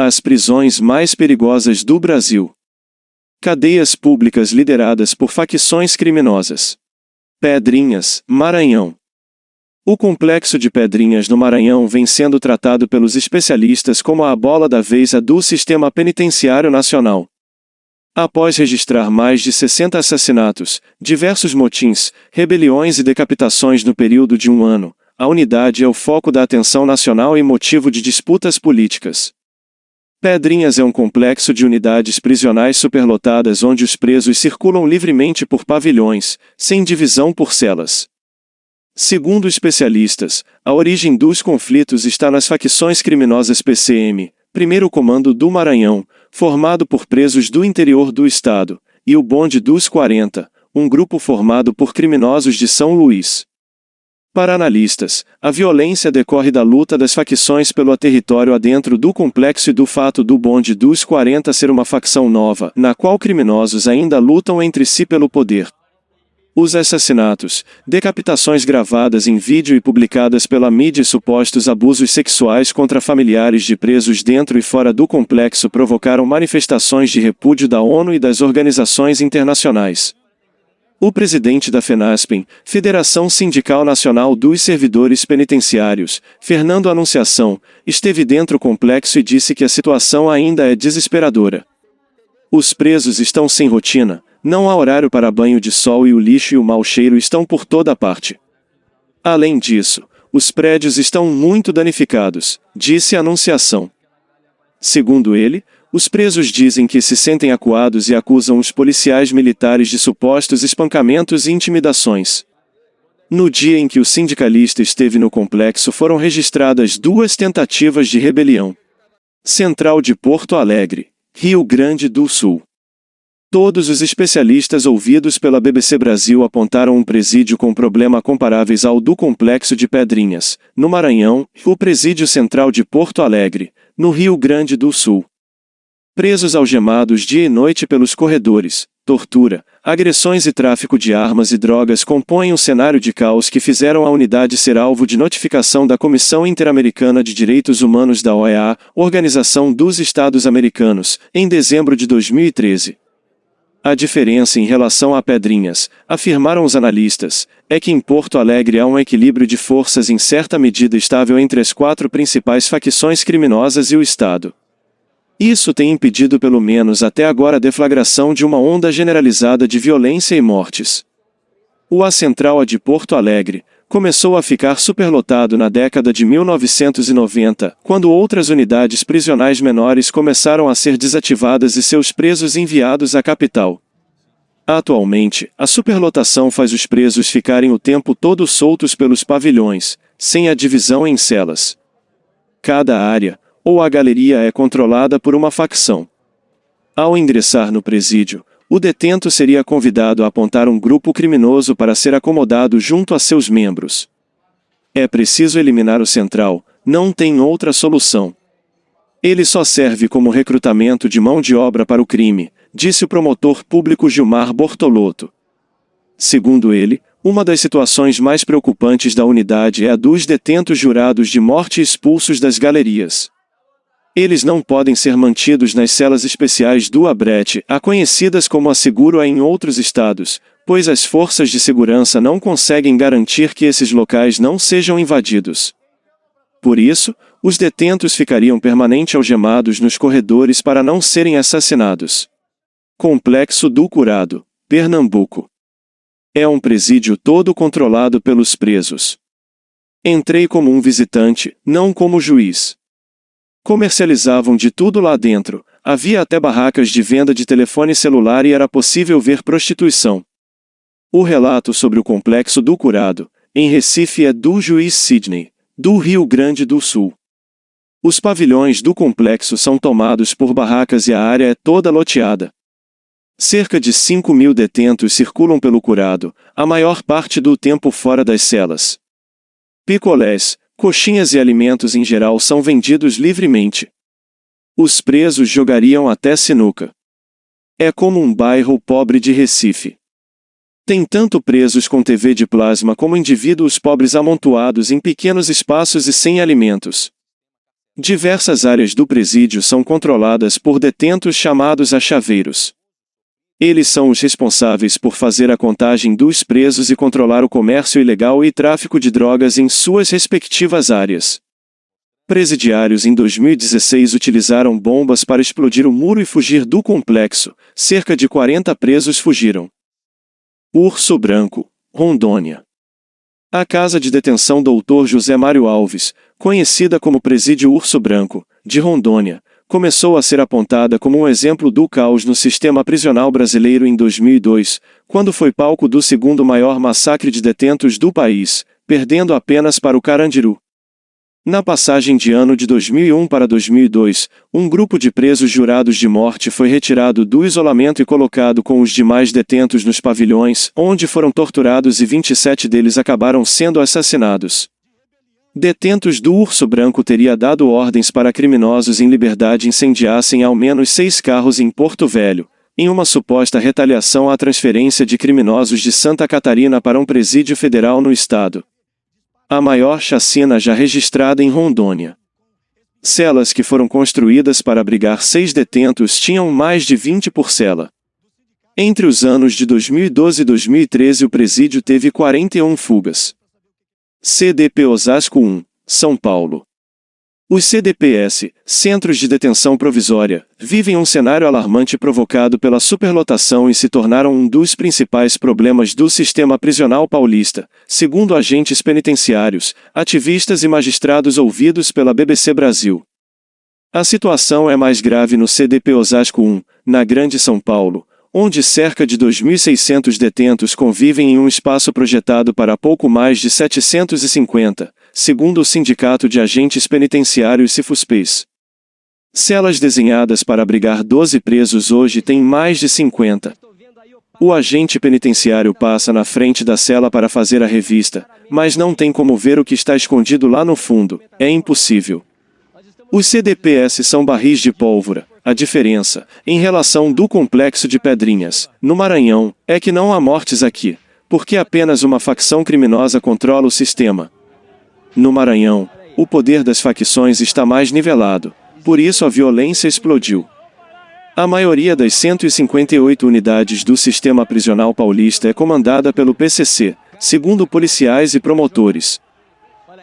As prisões mais perigosas do Brasil. Cadeias públicas lideradas por facções criminosas. Pedrinhas, Maranhão. O complexo de Pedrinhas no Maranhão vem sendo tratado pelos especialistas como a bola da vez do sistema penitenciário nacional. Após registrar mais de 60 assassinatos, diversos motins, rebeliões e decapitações no período de um ano, a unidade é o foco da atenção nacional e motivo de disputas políticas. Pedrinhas é um complexo de unidades prisionais superlotadas onde os presos circulam livremente por pavilhões, sem divisão por celas. Segundo especialistas, a origem dos conflitos está nas facções criminosas PCM, Primeiro Comando do Maranhão, formado por presos do interior do estado, e o Bonde dos 40, um grupo formado por criminosos de São Luís. Para analistas, a violência decorre da luta das facções pelo território adentro do complexo e do fato do Bonde dos 40 ser uma facção nova, na qual criminosos ainda lutam entre si pelo poder. Os assassinatos, decapitações gravadas em vídeo e publicadas pela mídia e supostos abusos sexuais contra familiares de presos dentro e fora do complexo provocaram manifestações de repúdio da ONU e das organizações internacionais. O presidente da FENASPEN, Federação Sindical Nacional dos Servidores Penitenciários, Fernando Anunciação, esteve dentro do complexo e disse que a situação ainda é desesperadora. Os presos estão sem rotina, não há horário para banho de sol e o lixo e o mau cheiro estão por toda parte. Além disso, os prédios estão muito danificados, disse a Anunciação. Segundo ele, os presos dizem que se sentem acuados e acusam os policiais militares de supostos espancamentos e intimidações. No dia em que o sindicalista esteve no complexo foram registradas 2 tentativas de rebelião. Central de Porto Alegre, Rio Grande do Sul. Todos os especialistas ouvidos pela BBC Brasil apontaram um presídio com problemas comparáveis ao do complexo de Pedrinhas, no Maranhão, e o presídio central de Porto Alegre, no Rio Grande do Sul. Presos algemados dia e noite pelos corredores, tortura, agressões e tráfico de armas e drogas compõem um cenário de caos que fizeram a unidade ser alvo de notificação da Comissão Interamericana de Direitos Humanos da OEA, Organização dos Estados Americanos, em dezembro de 2013. A diferença em relação a Pedrinhas, afirmaram os analistas, é que em Porto Alegre há um equilíbrio de forças em certa medida estável entre as 4 principais facções criminosas e o Estado. Isso tem impedido pelo menos até agora a deflagração de uma onda generalizada de violência e mortes. O A Central de Porto Alegre começou a ficar superlotado na década de 1990, quando outras unidades prisionais menores começaram a ser desativadas e seus presos enviados à capital. Atualmente, a superlotação faz os presos ficarem o tempo todo soltos pelos pavilhões, sem a divisão em celas. Cada área, ou a galeria é controlada por uma facção. Ao ingressar no presídio, o detento seria convidado a apontar um grupo criminoso para ser acomodado junto a seus membros. É preciso eliminar o central, não tem outra solução. Ele só serve como recrutamento de mão de obra para o crime, disse o promotor público Gilmar Bortolotto. Segundo ele, uma das situações mais preocupantes da unidade é a dos detentos jurados de morte expulsos das galerias. Eles não podem ser mantidos nas celas especiais do Abrete, conhecidas como a Seguro em outros estados, pois as forças de segurança não conseguem garantir que esses locais não sejam invadidos. Por isso, os detentos ficariam permanentemente algemados nos corredores para não serem assassinados. Complexo do Curado, Pernambuco. É um presídio todo controlado pelos presos. Entrei como um visitante, não como juiz. Comercializavam de tudo lá dentro, havia até barracas de venda de telefone celular e era possível ver prostituição. O relato sobre o Complexo do Curado, em Recife é do juiz Sidney, do Rio Grande do Sul. Os pavilhões do complexo são tomados por barracas e a área é toda loteada. Cerca de 5.000 detentos circulam pelo Curado, a maior parte do tempo fora das celas. Picolés, coxinhas e alimentos em geral são vendidos livremente. Os presos jogariam até sinuca. É como um bairro pobre de Recife. Tem tanto presos com TV de plasma como indivíduos pobres amontoados em pequenos espaços e sem alimentos. Diversas áreas do presídio são controladas por detentos chamados achaveiros. Eles são os responsáveis por fazer a contagem dos presos e controlar o comércio ilegal e tráfico de drogas em suas respectivas áreas. Presidiários em 2016 utilizaram bombas para explodir o muro e fugir do complexo. Cerca de 40 presos fugiram. Urso Branco, Rondônia. A Casa de Detenção Dr. José Mário Alves, conhecida como Presídio Urso Branco, de Rondônia, começou a ser apontada como um exemplo do caos no sistema prisional brasileiro em 2002, quando foi palco do segundo maior massacre de detentos do país, perdendo apenas para o Carandiru. Na passagem de ano de 2001 para 2002, um grupo de presos jurados de morte foi retirado do isolamento e colocado com os demais detentos nos pavilhões, onde foram torturados e 27 deles acabaram sendo assassinados. Detentos do Urso Branco teria dado ordens para criminosos em liberdade incendiassem ao menos 6 carros em Porto Velho, em uma suposta retaliação à transferência de criminosos de Santa Catarina para um presídio federal no estado. A maior chacina já registrada em Rondônia. Celas que foram construídas para abrigar 6 detentos tinham mais de 20 por cela. Entre os anos de 2012 e 2013 o presídio teve 41 fugas. CDP Osasco 1, São Paulo. Os CDPS, Centros de Detenção Provisória, vivem um cenário alarmante provocado pela superlotação e se tornaram um dos principais problemas do sistema prisional paulista, segundo agentes penitenciários, ativistas e magistrados ouvidos pela BBC Brasil. A situação é mais grave no CDP Osasco 1, na Grande São Paulo, onde cerca de 2.600 detentos convivem em um espaço projetado para pouco mais de 750, segundo o Sindicato de Agentes Penitenciários Cifuspes. Celas desenhadas para abrigar 12 presos hoje têm mais de 50. O agente penitenciário passa na frente da cela para fazer a revista, mas não tem como ver o que está escondido lá no fundo, é impossível. Os CDPS são barris de pólvora. A diferença, em relação do complexo de Pedrinhas, no Maranhão, é que não há mortes aqui, porque apenas uma facção criminosa controla o sistema. No Maranhão, o poder das facções está mais nivelado, por isso a violência explodiu. A maioria das 158 unidades do sistema prisional paulista é comandada pelo PCC, segundo policiais e promotores.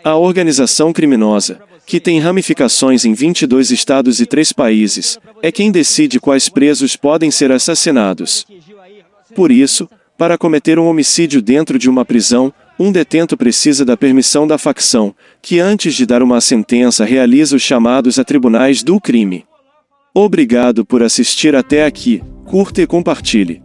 A organização criminosa, que tem ramificações em 22 estados e 3 países, é quem decide quais presos podem ser assassinados. Por isso, para cometer um homicídio dentro de uma prisão, um detento precisa da permissão da facção, que antes de dar uma sentença realiza os chamados a tribunais do crime. Obrigado por assistir até aqui, curta e compartilhe.